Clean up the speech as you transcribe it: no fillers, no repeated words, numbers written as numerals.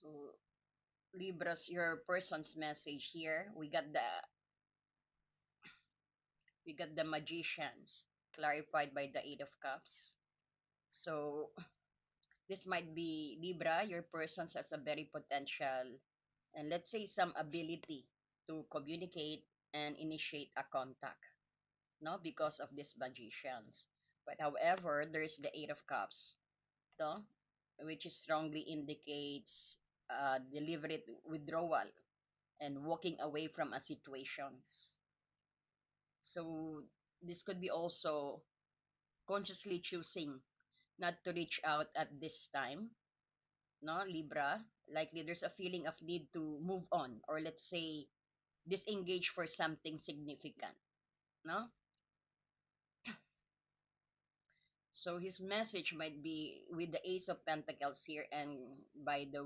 So Libras, your person's message here. We got the magicians clarified by the Eight of Cups. So this might be Libra, your person has a very potential and let's say some ability to communicate and initiate a contact, no, because of these magicians. But however, there's the Eight of Cups, no, which strongly indicates deliberate withdrawal and walking away from a situations. So this could be also consciously choosing not to reach out at this time, no, Libra. Likely there's a feeling of need to move on or let's say disengage for something significant, no. So his message might be with the Ace of Pentacles here, and by the